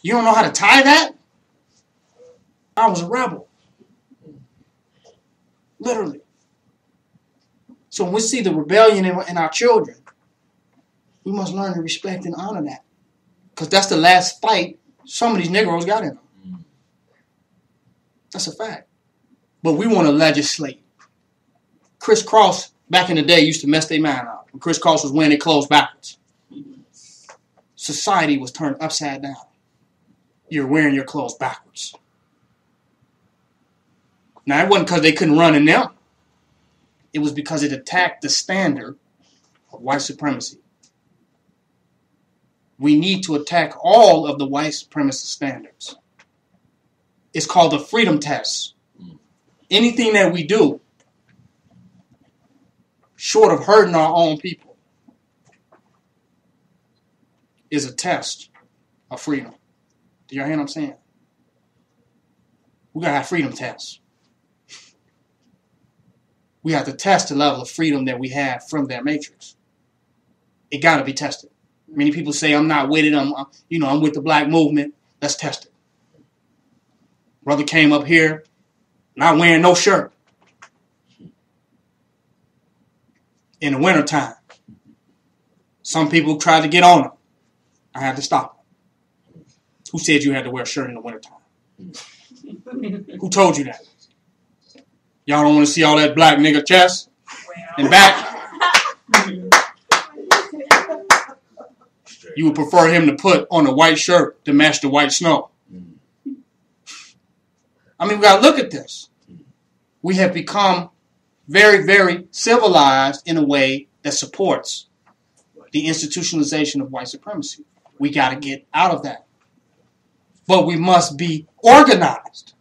You don't know how to tie that? I was a rebel. Literally. So when we see the rebellion in our children, we must learn to respect and honor that. Because that's the last fight some of these Negroes got in them. That's a fact. But we want to legislate. Chris Cross, back in the day, used to mess their mind up. When Chris Cross was wearing their clothes backwards. Society was turned upside down. You're wearing your clothes backwards. Now, it wasn't because they couldn't run in them. It was because it attacked the standard of white supremacy. We need to attack all of the white supremacist standards. It's called the freedom test. Anything that we do, short of hurting our own people, is a test of freedom. Do y'all hear what I'm saying? We got to have freedom tests. We have to test the level of freedom that we have from that matrix. It got to be tested. Many people say, I'm not with it. I'm with the black movement. Let's test it. Brother came up here, not wearing no shirt. In the wintertime. Some people tried to get on him. I had to stop them. Who said you had to wear a shirt in the wintertime? Who told you that? Y'all don't want to see all that black nigga chest and back? You would prefer him to put on a white shirt to match the white snow. I mean, we got to look at this. We have become very, very civilized in a way that supports the institutionalization of white supremacy. We got to get out of that. But we must be organized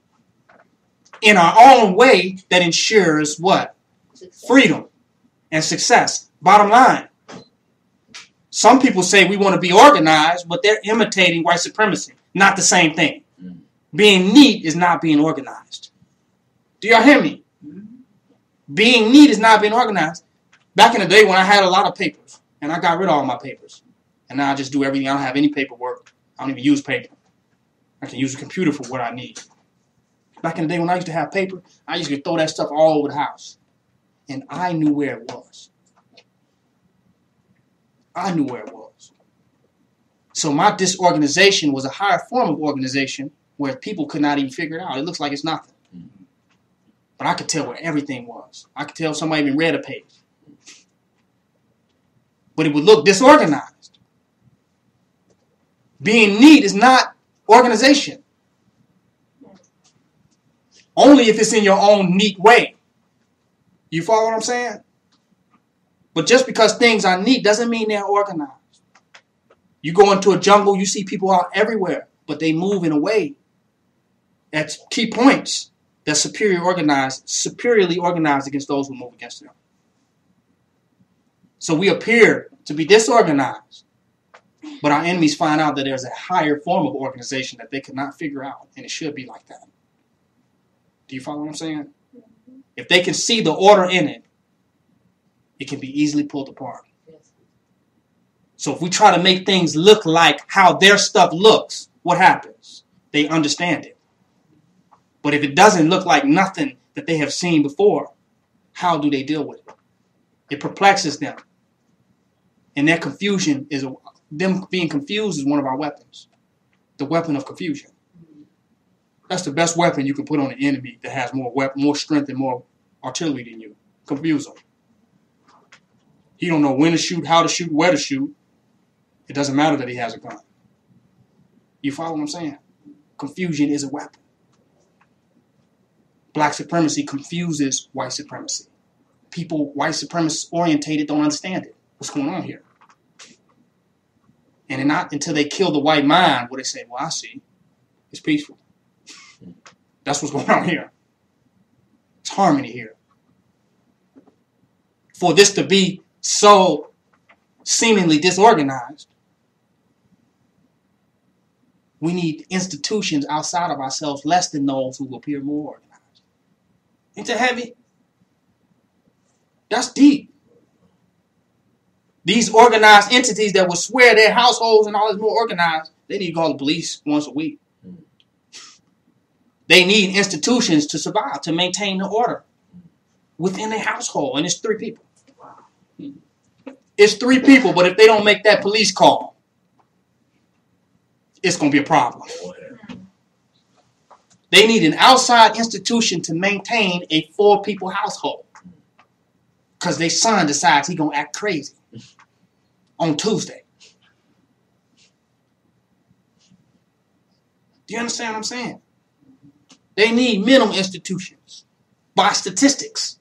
in our own way that ensures what? Freedom and success. Bottom line. Some people say we want to be organized, but they're imitating white supremacy. Not the same thing. Being neat is not being organized. Do y'all hear me? Being neat is not being organized. Back in the day when I had a lot of papers, and I got rid of all my papers, and now I just do everything. I don't have any paperwork. I don't even use paper. I can use a computer for what I need. Back in the day when I used to have paper, I used to throw that stuff all over the house. And I knew where it was. I knew where it was. So my disorganization was a higher form of organization where people could not even figure it out. It looks like it's nothing. But I could tell where everything was. I could tell if somebody even read a page. But it would look disorganized. Being neat is not organization. Only if it's in your own neat way. You follow what I'm saying? But just because things are neat doesn't mean they're organized. You go into a jungle, you see people out everywhere, but they move in a way at key points that's superiorly organized against those who move against them. So we appear to be disorganized, but our enemies find out that there's a higher form of organization that they could not figure out, and it should be like that. Do you follow what I'm saying? If they can see the order in it, it can be easily pulled apart. So if we try to make things look like how their stuff looks, what happens? They understand it. But if it doesn't look like nothing that they have seen before, how do they deal with it? It perplexes them. And their confusion is, them being confused is one of our weapons. The weapon of confusion. That's the best weapon you can put on an enemy that has more strength and more artillery than you. Confuse him. He don't know when to shoot, how to shoot, where to shoot. It doesn't matter that he has a gun. You follow what I'm saying? Confusion is a weapon. Black supremacy confuses white supremacy. People, white supremacists orientated, don't understand it. What's going on here? And not until they kill the white mind will they say, well, I see. It's peaceful. That's what's going on here. It's harmony here. For this to be so seemingly disorganized, we need institutions outside of ourselves less than those who appear more organized. Ain't that heavy? That's deep. These organized entities that will swear their households and all is more organized, they need to call the police once a week. They need institutions to survive, to maintain the order within their household. And it's 3 people. It's 3 people, but if they don't make that police call, it's going to be a problem. They need an outside institution to maintain a 4-people household. Because their son decides he's going to act crazy on Tuesday. Do you understand what I'm saying? They need mental institutions by statistics.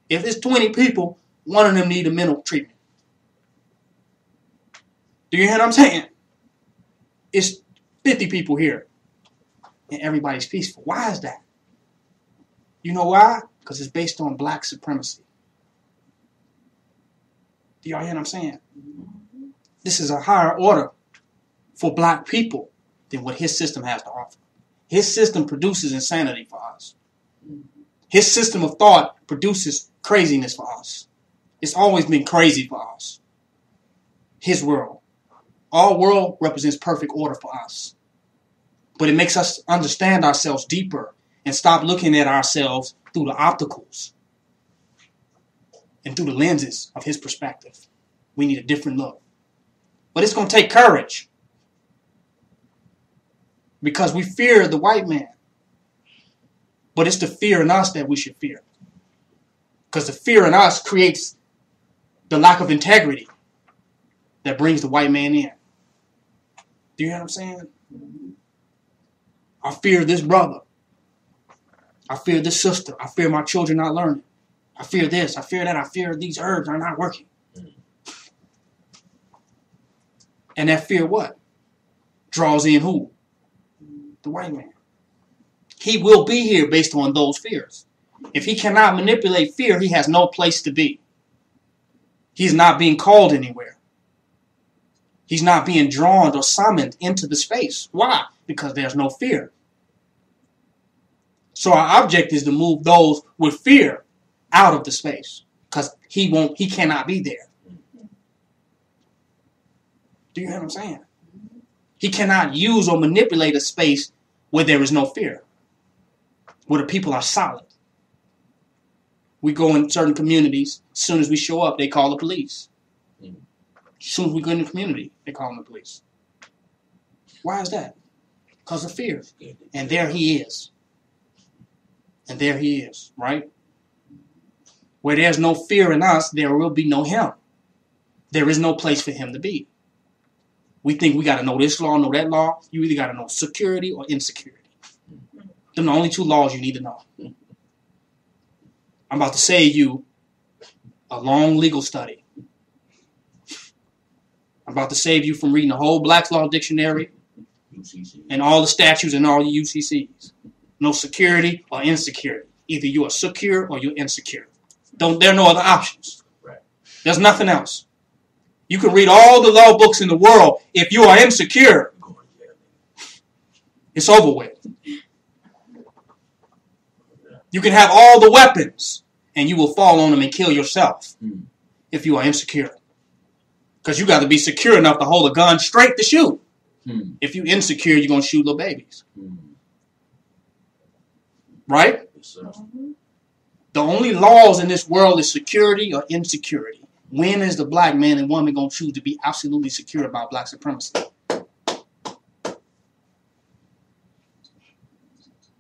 If it's 20 people, one of them need a mental treatment. Do you hear what I'm saying? It's 50 people here and everybody's peaceful. Why is that? You know why? Because it's based on black supremacy. Do y'all hear what I'm saying? This is a higher order for black people than what his system has to offer. His system produces insanity for us. His system of thought produces craziness for us. It's always been crazy for us. His world. Our world represents perfect order for us. But it makes us understand ourselves deeper and stop looking at ourselves through the opticals and through the lenses of his perspective. We need a different look. But it's going to take courage. Because we fear the white man. But it's the fear in us that we should fear. Because the fear in us creates the lack of integrity that brings the white man in. Do you hear what I'm saying? I fear this brother. I fear this sister. I fear my children not learning. I fear this. I fear that. I fear these herbs are not working. And that fear what? Draws in who? The white man. He will be here based on those fears. If he cannot manipulate fear, he has no place to be. He's not being called anywhere. He's not being drawn or summoned into the space. Why? Because there's no fear. So our object is to move those with fear out of the space. Because he cannot be there. Do you hear what I'm saying? He cannot use or manipulate a space where there is no fear. Where the people are solid. We go in certain communities, as soon as we show up, they call the police. As soon as we go in the community, they call the police. Why is that? Because of fear. And there he is. And there he is, right? Where there's no fear in us, there will be no him. There is no place for him to be. We think we got to know this law, know that law. You either got to know security or insecurity. Them the only 2 laws you need to know. I'm about to save you a long legal study. I'm about to save you from reading the whole Black's Law Dictionary and all the statutes and all the UCCs. No security or insecurity. Either you are secure or you're insecure. There are no other options. There's nothing else. You can read all the law books in the world. If you are insecure, it's over with. You can have all the weapons, and you will fall on them and kill yourself if you are insecure. Because you got to be secure enough to hold a gun straight to shoot. If you're insecure, you're going to shoot little babies. Right? Yes, The only laws in this world is security or insecurity. When is the black man and woman going to choose to be absolutely secure about black supremacy?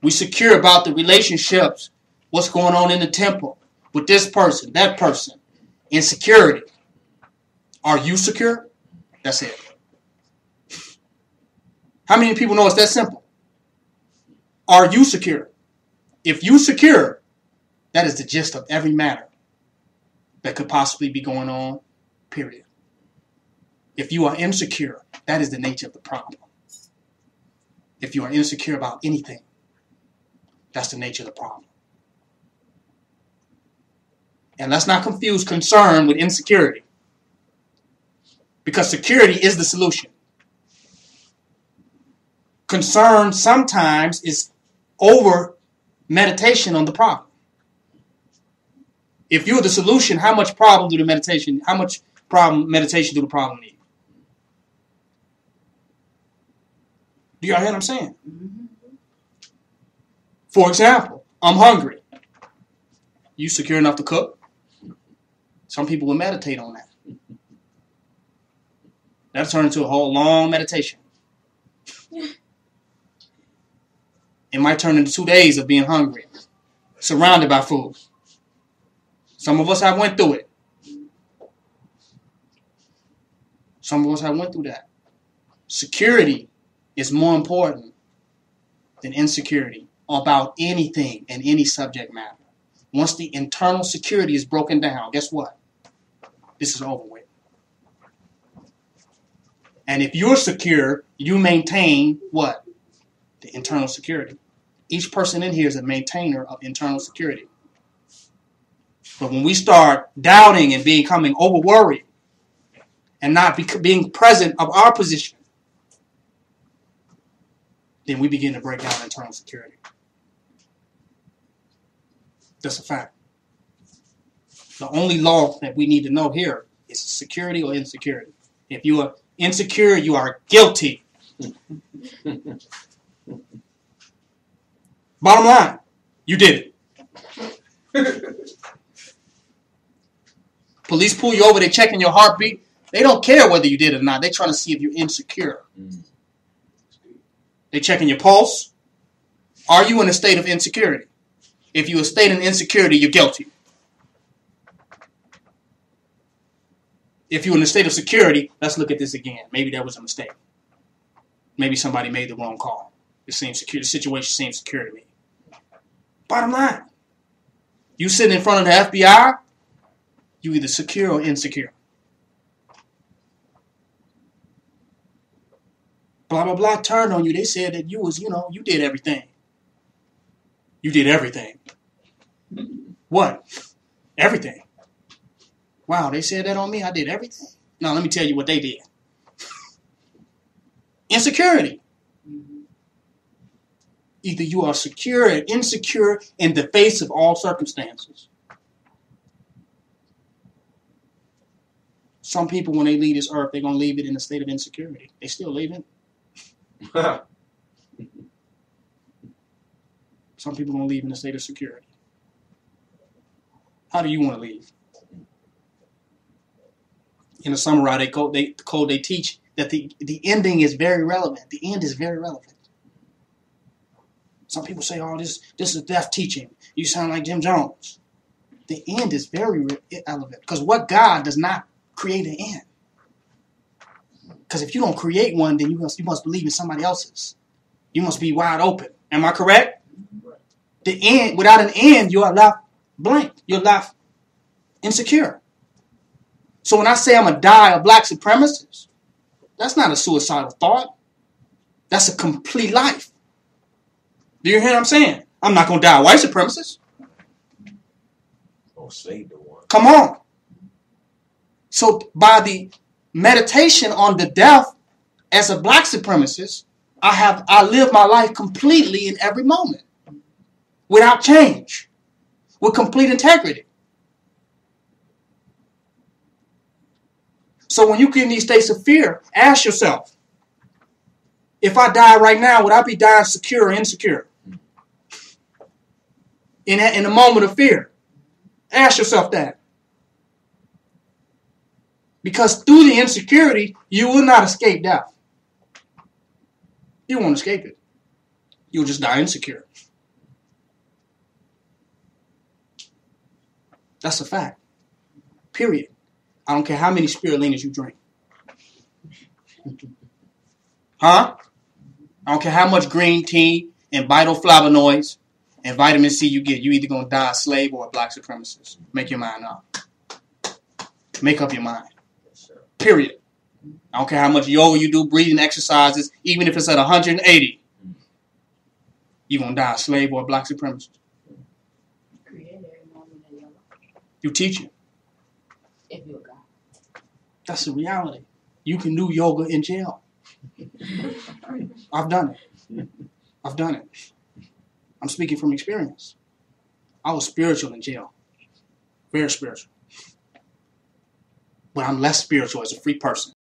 We secure about the relationships, what's going on in the temple with this person, that person. Insecurity. Are you secure? That's it. How many people know it's that simple? Are you secure? If you secure, that is the gist of every matter that could possibly be going on, period. If you are insecure, that is the nature of the problem. If you are insecure about anything, that's the nature of the problem. And let's not confuse concern with insecurity. Because security is the solution. Concern sometimes is over meditation on the problem. If you're the solution, how much meditation do the problem leave? Do y'all hear what I'm saying? For example, I'm hungry. You secure enough to cook? Some people will meditate on that. That'll turn into a whole long meditation. It might turn into 2 days of being hungry, surrounded by food. Some of us have went through it. Some of us have went through that. Security is more important than insecurity about anything and any subject matter. Once the internal security is broken down, guess what? This is over with. And if you're secure, you maintain what? The internal security. Each person in here is a maintainer of internal security. But when we start doubting and becoming over worried and not being present of our position, then we begin to break down internal security. That's a fact. The only law that we need to know here is security or insecurity. If you are insecure, you are guilty. Bottom line, you did it. Police pull you over, they checking your heartbeat. They don't care whether you did it or not. They're trying to see if you're insecure. They checking your pulse. Are you in a state of insecurity? If you're in a state of insecurity, you're guilty. If you're in a state of security, let's look at this again. Maybe that was a mistake. Maybe somebody made the wrong call. The situation seems secure to me. Bottom line, you sitting in front of the FBI, you either secure or insecure. Blah, blah, blah turned on you. They said that you did everything. You did everything. What? Everything. Wow, they said that on me. I did everything. Now, let me tell you what they did. Insecurity. Either you are secure or insecure in the face of all circumstances. Some people, when they leave this earth, they're going to leave it in a state of insecurity. They still leave it. Some people are going to leave in a state of security. How do you want to leave? In the samurai, the code they teach that the ending is very relevant. The end is very relevant. Some people say, oh, this is death teaching. You sound like Jim Jones. The end is very relevant. Because what God does not create an end. Because if you don't create one, then you must believe in somebody else's. You must be wide open. Am I correct? The end, without an end, you are left blank. You're left insecure. So when I say I'm going to die a black supremacist, that's not a suicidal thought. That's a complete life. Do you hear what I'm saying? I'm not going to die a white supremacist. Oh, save the one. Come on. So by the meditation on the death as a black supremacist, I live my life completely in every moment. Without change. With complete integrity. So when you get in these states of fear, ask yourself, if I die right now, would I be dying secure or insecure? In a moment of fear. Ask yourself that. Because through the insecurity, you will not escape death. You won't escape it. You'll just die insecure. That's a fact. Period. I don't care how many spirulinas you drink. Huh? I don't care how much green tea and phytoflavonoids and vitamin C you get. You're either going to die a slave or a black supremacist. Make your mind up. Make up your mind. Period. I don't care how much yoga you do, breathing exercises, even if it's at 180. You're going to die a slave or a black supremacist. You teach it. If you're God. That's the reality. You can do yoga in jail. I've done it. I've done it. I'm speaking from experience. I was spiritual in jail. Very spiritual. but I'm less spiritual as a free person.